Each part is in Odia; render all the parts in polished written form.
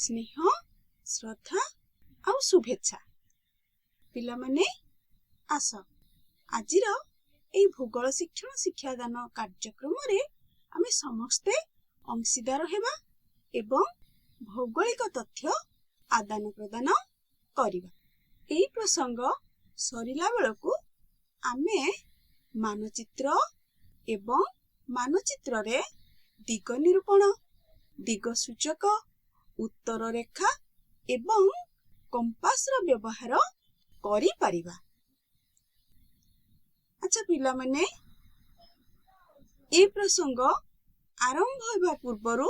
ସ୍ନେହ, ଶ୍ରଦ୍ଧା ଆଉ ଶୁଭେଚ୍ଛା। ପିଲାମାନେ ଆସ ଆଜିର ଏହି ଭୂଗୋଳ ଶିକ୍ଷଣ ଶିକ୍ଷାଦାନ କାର୍ଯ୍ୟକ୍ରମରେ ଆମେ ସମସ୍ତେ ଅଂଶୀଦାର ହେବା ଏବଂ ଭୌଗୋଳିକ ତଥ୍ୟ ଆଦାନ ପ୍ରଦାନ କରିବା। ଏହି ପ୍ରସଙ୍ଗ ସରିଲା ବେଳକୁ ଆମେ ମାନଚିତ୍ର ଏବଂ ମାନଚିତ୍ରରେ ଦିଗ ନିରୂପଣ, ଦିଗ ସୂଚକ, ଉତ୍ତର ରେଖା ଏବଂ କମ୍ପାସର ବ୍ୟବହାର କରିପାରିବା। ଆଚ୍ଛା ପିଲାମାନେ, ଏ ପ୍ରସଙ୍ଗ ଆରମ୍ଭ ହେବା ପୂର୍ବରୁ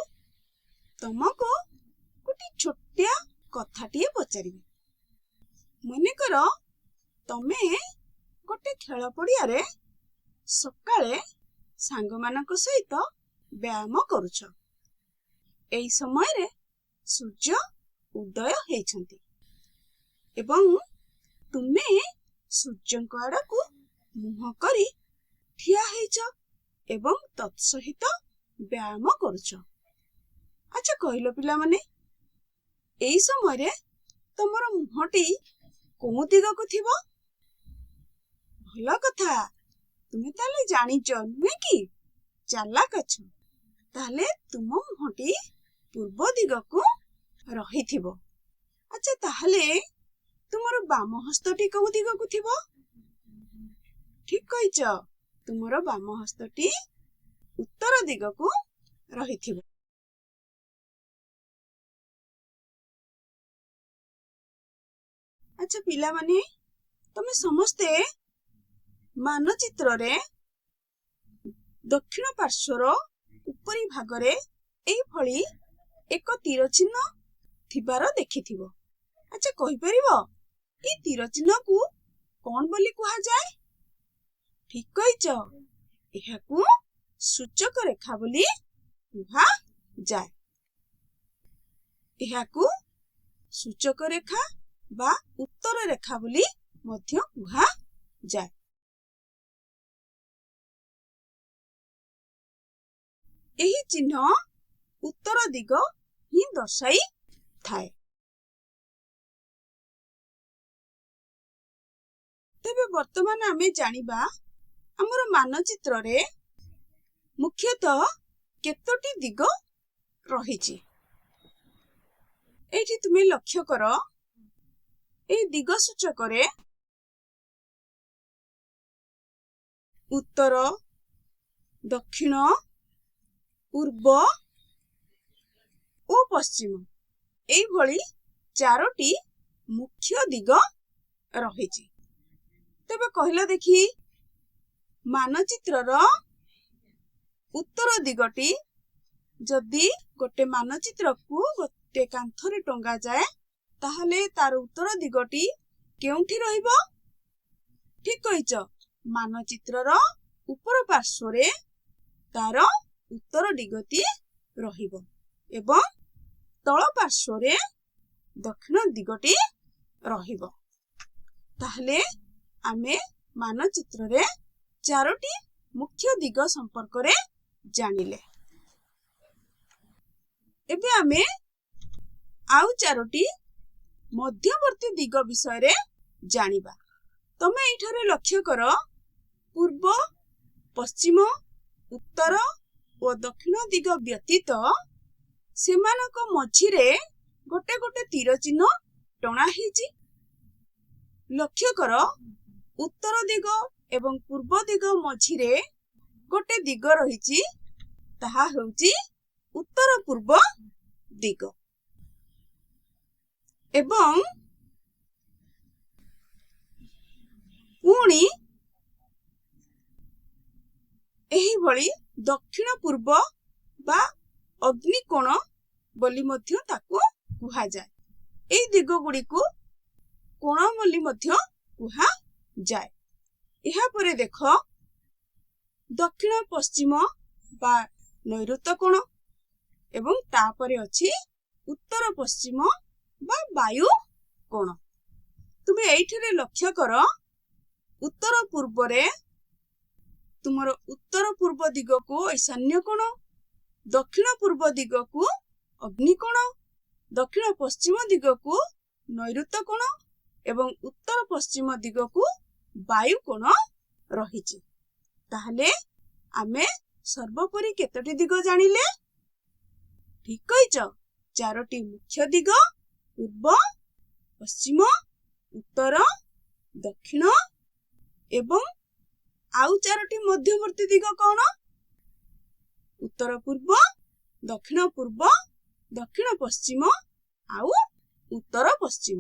ତମକୁ ଗୋଟେ ଛୋଟିଆ କଥାଟିଏ ପଚାରିବି। ମନେକର ତମେ ଗୋଟେ ଖେଳ ପଡ଼ିଆରେ ସକାଳେ ସାଙ୍ଗମାନଙ୍କ ସହିତ ବ୍ୟାୟାମ କରୁଛ। ଏହି ସମୟରେ ସୂର୍ଯ୍ୟ ଉଦୟ ହେଇଛନ୍ତି ଏବଂ ତୁମେ ସୂର୍ଯ୍ୟଙ୍କ ଆଡ଼କୁ ମୁହଁ କରି ଠିଆ ହେଇଛ ଏବଂ ତତ୍ସହିତ ବ୍ୟାୟାମ କରୁଛ। ଆଚ୍ଛା କହିଲ ପିଲାମାନେ, ଏହି ସମୟରେ ତମର ମୁହଁଟି କୋଉ ଦିଗକୁ ଥିବ? ଭଲ କଥା, ତୁମେ ତାହେଲେ ଜାଣିଛ ନୁହେଁ କି? ଚାଲାକ ଅଛ। ତାହେଲେ ତୁମ ମୁହଁଟି ପୂର୍ବ ଦିଗକୁ ରହିଥିବ। ଆଚ୍ଛା ତାହେଲେ ତୁମର ବାମ ହସ୍ତଟି କୋଉ ଦିଗକୁ ଥିବ? ଠିକ କହିଛ, ତୁମର ବାମ ହସ୍ତଟି ଉତ୍ତର ଦିଗକୁ ରହିଥିବ। ଆଚ୍ଛା ପିଲାମାନେ, ତମେ ସମସ୍ତେ ମାନଚିତ୍ରରେ ଦକ୍ଷିଣ ପାର୍ଶ୍ୱର ଉପରି ଭାଗରେ ଏଇଭଳି ଏକ ତୀର ଚିହ୍ନ ଥିବାର ଦେଖିଥିବ। ଆଚ୍ଛା କହିପାରିବ এই ତୀର ଚିହ୍ନକୁ କଣ ବୋଲି କୁହାଯାଏ? ଠିକ କହିଛ, ଏହାକୁ ସୂଚକ ରେଖା ବୋଲି କୁହାଯାଏ। ଏହାକୁ ସୂଚକ ରେଖା ବା ଉତ୍ତର ରେଖା ବୋଲି ମଧ୍ୟ କୁହାଯାଏ। ଏହି ଚିହ୍ନ ଉତ୍ତର ଦିଗ ହିଁ ଦର୍ଶାଇଥାଏ। ତେବେ ବର୍ତ୍ତମାନ ଆମେ ଜାଣିବା ଆମର ମାନଚିତ୍ରରେ ମୁଖ୍ୟତଃ କେତୋଟି ଦିଗ ରହିଛି। ଏଇଠି ତୁମେ ଲକ୍ଷ୍ୟ କର, ଏହି ଦିଗ ସୂଚକରେ ଉତ୍ତର, ଦକ୍ଷିଣ, ପୂର୍ବ ଓ ପଶ୍ଚିମ ଏଇଭଳି 4ଟି ମୁଖ୍ୟ ଦିଗ ରହିଛି। ତେବେ କହିଲ ଦେଖି, ମାନଚିତ୍ରର ଉତ୍ତର ଦିଗଟି ଯଦି ଗୋଟେ ମାନଚିତ୍ରକୁ ଗୋଟେ କାନ୍ଥରେ ଟଙ୍ଗା ଯାଏ, ତାହେଲେ ତାର ଉତ୍ତର ଦିଗଟି କେଉଁଠି ରହିବ? ଠିକ କହିଛ, ମାନଚିତ୍ରର ଉପର ପାର୍ଶ୍ୱରେ ତାର ଉତ୍ତର ଦିଗଟି ରହିବ ଏବଂ ତଳ ପାର୍ଶ୍ୱରେ ଦକ୍ଷିଣ ଦିଗଟି ରହିବ। ତାହେଲେ ଆମେ ମାନଚିତ୍ରରେ 4ଟି ମୁଖ୍ୟ ଦିଗ ସମ୍ପର୍କରେ ଜାଣିଲେ। ଏବେ ଆମେ ଆଉ 4ଟି ମଧ୍ୟବର୍ତ୍ତୀ ଦିଗ ବିଷୟରେ ଜାଣିବା। ତମେ ଏଇଠାରେ ଲକ୍ଷ୍ୟ କର, ପୂର୍ବ, ପଶ୍ଚିମ, ଉତ୍ତର ଓ ଦକ୍ଷିଣ ଦିଗ ବ୍ୟତୀତ ସେମାନଙ୍କ ମଝିରେ ଗୋଟେ ଗୋଟେ ତୀର ଚିହ୍ନ ଟଣା ହେଇଛି। ଲକ୍ଷ୍ୟ କର, ଉତ୍ତର ଦିଗ ଏବଂ ପୂର୍ବ ଦିଗ ମଝିରେ ଗୋଟେ ଦିଗ ରହିଛି, ତାହା ହେଉଛି ଉତ୍ତର ପୂର୍ବ ଦିଗ। ଏବଂ ପୁଣି ଏହିଭଳି ଦକ୍ଷିଣ ପୂର୍ବ ବା ଅଗ୍ନିକୋଣ ବୋଲି ମଧ୍ୟ ତାକୁ କୁହାଯାଏ। ଏହି ଦିଗ ଗୁଡ଼ିକୁ କୋଣ ବୋଲି ମଧ୍ୟ କୁହାଯାଏ। ଏହାପରେ ଦେଖ, ଦକ୍ଷିଣ ପଶ୍ଚିମ ବା ନୈಋତ୍ୟ କୋଣ ଏବଂ ତାପରେ ଅଛି ଉତ୍ତର ପଶ୍ଚିମ ବା ବାୟୁ କୋଣ। ତୁମେ ଏଇଠାରେ ଲକ୍ଷ୍ୟ କର, ଉତ୍ତର ପୂର୍ବରେ ତୁମର ଉତ୍ତର ପୂର୍ବ ଦିଗକୁ ଈଶାନ୍ୟ କୋଣ, ଦକ୍ଷିଣ ପୂର୍ବ ଦିଗକୁ ଅଗ୍ନିକୋଣ, ଦକ୍ଷିଣ ପଶ୍ଚିମ ଦିଗକୁ ନୈಋତ୍ୟ କୋଣ ଏବଂ ଉତ୍ତର ପଶ୍ଚିମ ଦିଗକୁ ବାୟୁ କୋଣ ରହିଛି। ତାହେଲେ ଆମେ ସର୍ବୋପରି କେତୋଟି ଦିଗ ଜାଣିଲେ? ଠିକ କହିଛ, 4ଟି ମୁଖ୍ୟ ଦିଗ, ପୂର୍ବ, ପଶ୍ଚିମ, ଉତ୍ତର, ଦକ୍ଷିଣ ଏବଂ ଆଉ 4ଟି ମଧ୍ୟବର୍ତ୍ତୀ ଦିଗ କଣ? ଉତ୍ତର ପୂର୍ବ, ଦକ୍ଷିଣ ପୂର୍ବ, ଦକ୍ଷିଣ ପଶ୍ଚିମ ଆଉ ଉତ୍ତର ପଶ୍ଚିମ।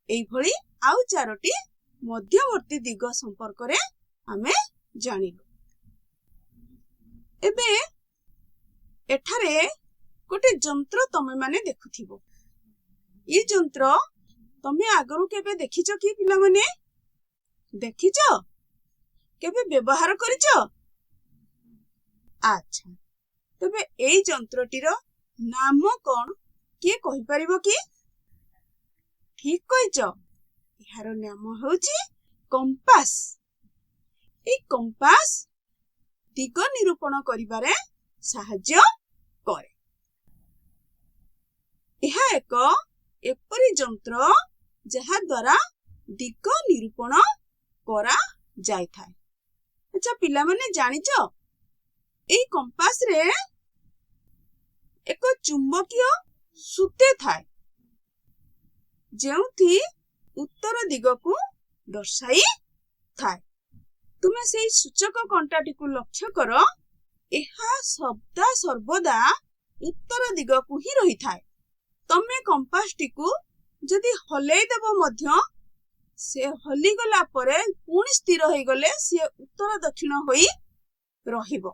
ଏଇଭଳି ଆଉ 4ଟି ମଧ୍ୟବର୍ତ୍ତୀ ଦିଗ ସମ୍ପର୍କରେ ଆମେ ଜାଣିଲୁ। ଏବେ ଏଠାରେ ଗୋଟେ ଯନ୍ତ୍ର ତମେ ମାନେ ଦେଖୁଥିବ। ଏ ଯନ୍ତ୍ର ତମେ ଆଗରୁ କେବେ ଦେଖିଛ କି ପିଲାମାନେ? ଦେଖିଛ? କେବେ ବ୍ୟବହାର କରିଛ? ଆଚ୍ଛା, ତେବେ ଏଇ ଯନ୍ତ୍ରଟିର ନାମ କଣ କିଏ କହିପାରିବ କି? ଠିକ କହିଛ, ଏହାର ନାମ ହେଉଛି କମ୍ପାସ। এই କମ୍ପାସ ଦିଗ ନିରୂପଣ କରିବାରେ ସାହାଯ୍ୟ କରେ। ଏହା ଏକ ଏପରି ଯନ୍ତ୍ର ଯାହା ଦ୍ୱାରା ଦିଗ ନିରୂପଣ କରାଯାଇଥାଏ। ଆଚ୍ଛା ପିଲାମାନେ ଜାଣିଛ, এই କମ୍ପାସରେ ଏକ ଚୁମ୍ବକୀୟ ସୂତା ଥାଏ ଯେଉଁଠି ଉତ୍ତର ଦିଗକୁ ଦର୍ଶାଇ ଥାଏ। ତୁମେ ସେଇ ସୂଚକ କଣ୍ଟାଟିକୁ ଲକ୍ଷ୍ୟ କର, ଏହା ସର୍ବଦା ଉତ୍ତର ଦିଗକୁ ହିଁ ରହିଥାଏ। ତମେ କମ୍ପାସଟିକୁ ଯଦି ହଲେଇ ଦେବ ମଧ୍ୟ ସେ ହଲିଗଲା ପରେ ପୁଣି ସ୍ଥିର ହେଇଗଲେ ସିଏ ଉତ୍ତର ଦକ୍ଷିଣ ହୋଇ ରହିବ।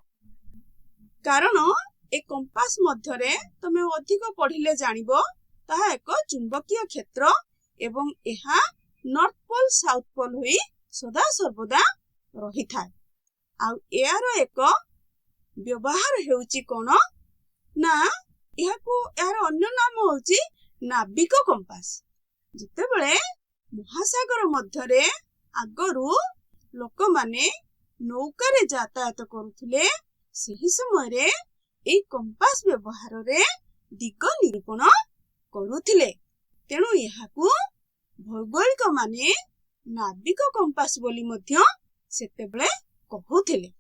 କାରଣ ଏ କମ୍ପାସ ମଧ୍ୟରେ ତମେ ଅଧିକ ପଢିଲେ ଜାଣିବ, ତାହା ଏକ ଚୁମ୍ବକୀୟ କ୍ଷେତ୍ର ଏବଂ ଏହା ନର୍ଥ ପୋଲ ସାଉଥ ପୋଲ ହୋଇ ସଦା ସର୍ବଦା ରହିଥାଏ। ଆଉ ଏହାର ଏକ ବ୍ୟବହାର ହେଉଛି କଣ ନା, ଏହାର ଅନ୍ୟ ନାମ ହେଉଛି ନାବିକ କମ୍ପାସ। ଯେତେବେଳେ ମହାସାଗର ମଧ୍ୟରେ ଆଗରୁ ଲୋକମାନେ ନୌକାରେ ଯାତାୟାତ କରୁଥିଲେ, ସେହି ସମୟରେ ଏହି କମ୍ପାସ ବ୍ୟବହାରରେ ଦିଗ ନିରୂପଣ କରୁଥିଲେ। ତେଣୁ ଏହାକୁ ଭୌଗୋଳିକ ମାନେ ନାବିକ କମ୍ପାସ ବୋଲି ମଧ୍ୟ ସେତେବେଳେ କହୁଥିଲେ।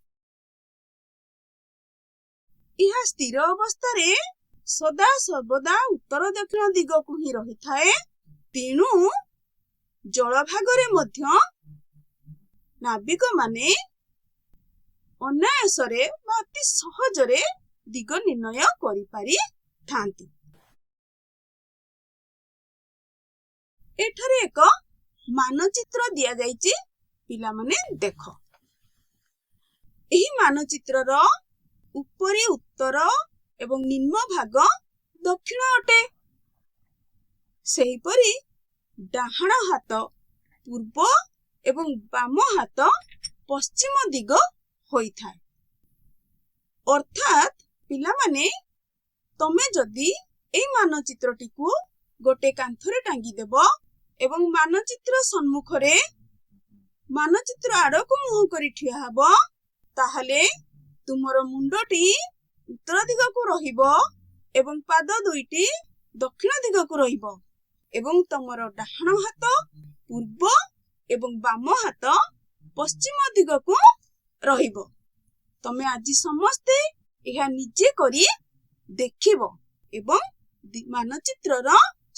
ଏହା ସ୍ଥିର ଅବସ୍ଥାରେ ସଦା ସର୍ବଦା ଉତ୍ତର ଦକ୍ଷିଣ ଦିଗକୁ ହିଁ ରହିଥାଏ। ତେଣୁ ଜଳଭାଗରେ ମଧ୍ୟ ନାବିକ ମାନେ ଅନାୟାସରେ ବା ଅତି ସହଜରେ ଦିଗ ନିର୍ଣ୍ଣୟ କରିପାରିଥାନ୍ତି। ଏଠାରେ ଏକ ମାନଚିତ୍ର ଦିଆଯାଇଛି, ପିଲାମାନେ ଦେଖ। ଏହି ମାନଚିତ୍ରର ଉପରି ଉତ୍ତର ଏବଂ ନିମ୍ନ ଭାଗ ଦକ୍ଷିଣ ଅଟେ। ସେହିପରି ଡାହାଣ ହାତ ପୂର୍ବ ଏବଂ ବାମ ହାତ ପଶ୍ଚିମ ଦିଗ ହୋଇଥାଏ। ଅର୍ଥାତ୍ ପିଲାମାନେ, ତମେ ଯଦି এই ମାନଚିତ୍ରଟିକୁ ଗୋଟେ କାନ୍ଥରେ ଟାଙ୍ଗିଦେବ ଏବଂ ମାନଚିତ୍ର ସମ୍ମୁଖରେ ମାନଚିତ୍ର ଆଡକୁ ମୁହଁ କରି ଠିଆ ହେବ, ତାହେଲେ ତୁମର ମୁଣ୍ଡଟି ଉତ୍ତର ଦିଗକୁ ରହିବ ଏବଂ ପାଦ ଦୁଇଟି ଦକ୍ଷିଣ ଦିଗକୁ ରହିବ ଏବଂ ତମର ଡାହାଣ ହାତ ପୂର୍ବ ଏବଂ ବାମ ହାତ ପଶ୍ଚିମ ଦିଗକୁ ରହିବ। ତମେ ଆଜି ସମସ୍ତେ ଏହା ନିଜେ କରି ଦେଖିବ ଏବଂ ମାନଚିତ୍ରର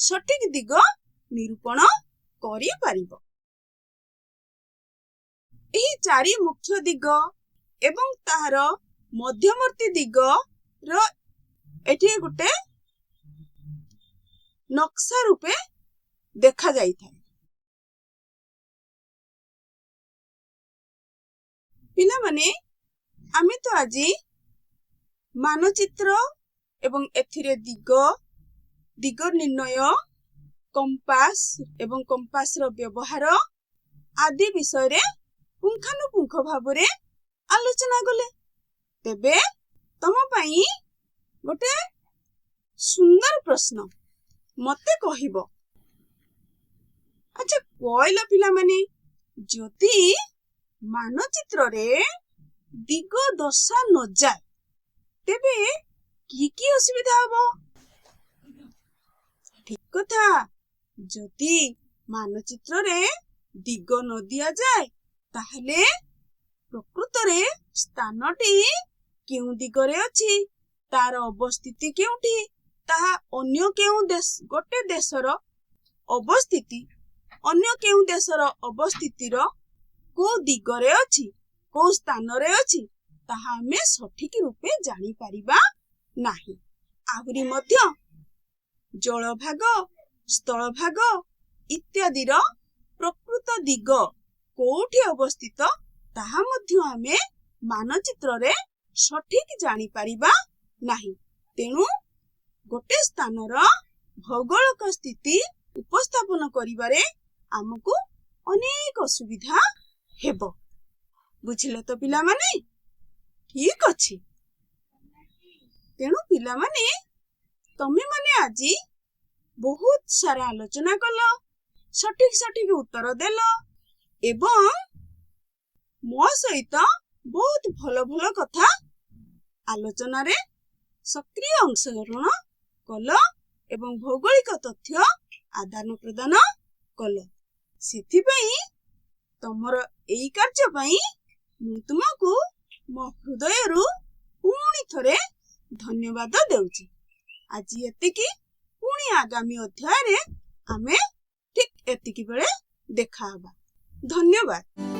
ସଠିକ ଦିଗ ନିରୂପଣ କରିପାରିବ। ଏହି 4 ମୁଖ୍ୟ ଦିଗ ଏବଂ ତାହାର ମଧ୍ୟବର୍ତ୍ତୀ ଦିଗର ଏଠି ଗୋଟେ ନକ୍ସା ରୂପେ ଦେଖାଯାଇଥାଏ। ପିଲାମାନେ, ଆମେ ତ ଆଜି ମାନଚିତ୍ର ଏବଂ ଏଥିରେ ଦିଗ ନିର୍ଣ୍ଣୟ, କମ୍ପାସ ଏବଂ କମ୍ପାସର ବ୍ୟବହାର ଆଦି ବିଷୟରେ ପୁଙ୍ଖାନୁପୁଙ୍ଖ ଭାବରେ ଆଲୋଚନା କଲେ। ତେବେ ତମ ପାଇଁ ଗୋଟେ ସୁନ୍ଦର ପ୍ରଶ୍ନ ମତେ କହିବ। ଆଚ୍ଛା କହିଲ ପିଲାମାନେ, ଯଦି ମାନଚିତ୍ରରେ ଦିଗ ଦର୍ଶା ନଯାଏ ତେବେ କି ଅସୁବିଧା ହବ? କଥା, ଯଦି ମାନଚିତ୍ରରେ ଦିଗ ନ ଦିଆଯାଏ ତାହେଲେ ପ୍ରକୃତରେ ସ୍ଥାନଟି କେଉଁ ଦିଗରେ ଅଛି, ତାର ଅବସ୍ଥିତି କେଉଁଠି, ତାହା ଅନ୍ୟ କେଉଁ ଗୋଟେ ଦେଶର ଅବସ୍ଥିତି ଅନ୍ୟ କେଉଁ ଦେଶର ଅବସ୍ଥିତିର କୋଉ ଦିଗରେ ଅଛି, କୋଉ ସ୍ଥାନରେ ଅଛି, ତାହା ଆମେ ସଠିକ ରୂପେ ଜାଣିପାରିବା ନାହିଁ। ଆହୁରି ମଧ୍ୟ ଜଳଭାଗ, ସ୍ଥଳଭାଗ ଇତ୍ୟାଦିର ପ୍ରକୃତ ଦିଗ କୋଉଠି ଅବସ୍ଥିତ ତାହା ମଧ୍ୟ ଆମେ ମାନଚିତ୍ରରେ ସଠିକ ଜାଣିପାରିବା ନାହିଁ। ତେଣୁ ଗୋଟେ ସ୍ଥାନର ଭୌଗୋଳିକ ସ୍ଥିତି ଉପସ୍ଥାପନ କରିବାରେ ଆମକୁ ଅନେକ ଅସୁବିଧା ହେବ। ବୁଝିଲ ତ ପିଲାମାନେ? ଠିକ ଅଛି। ତେଣୁ ପିଲାମାନେ, ତମେମାନେ ଆଜି ବହୁତ ସାରା ଆଲୋଚନା କଲ, ସଠିକ ଉତ୍ତର ଦେଲ ଏବଂ ମୋ ସହିତ ବହୁତ ଭଲ ଭଲ କଥା ଆଲୋଚନାରେ ସକ୍ରିୟ ଅଂଶଗ୍ରହଣ କଲ ଏବଂ ଭୌଗୋଳିକ ତଥ୍ୟ ଆଦାନ ପ୍ରଦାନ କଲ। ସେଥିପାଇଁ ତମର ଏଇ କାର୍ଯ୍ୟ ପାଇଁ ମୁଁ ତୁମକୁ ମୋ ହୃଦୟରୁ ପୁଣି ଥରେ ଧନ୍ୟବାଦ ଦେଉଛି। ଆଜି ଏତିକି, ପୁଣି ଆଗାମୀ ଅଧ୍ୟାୟରେ ଆମେ ଠିକ ଏତିକି ବେଳେ ଦେଖା ହେବା। ଧନ୍ୟବାଦ।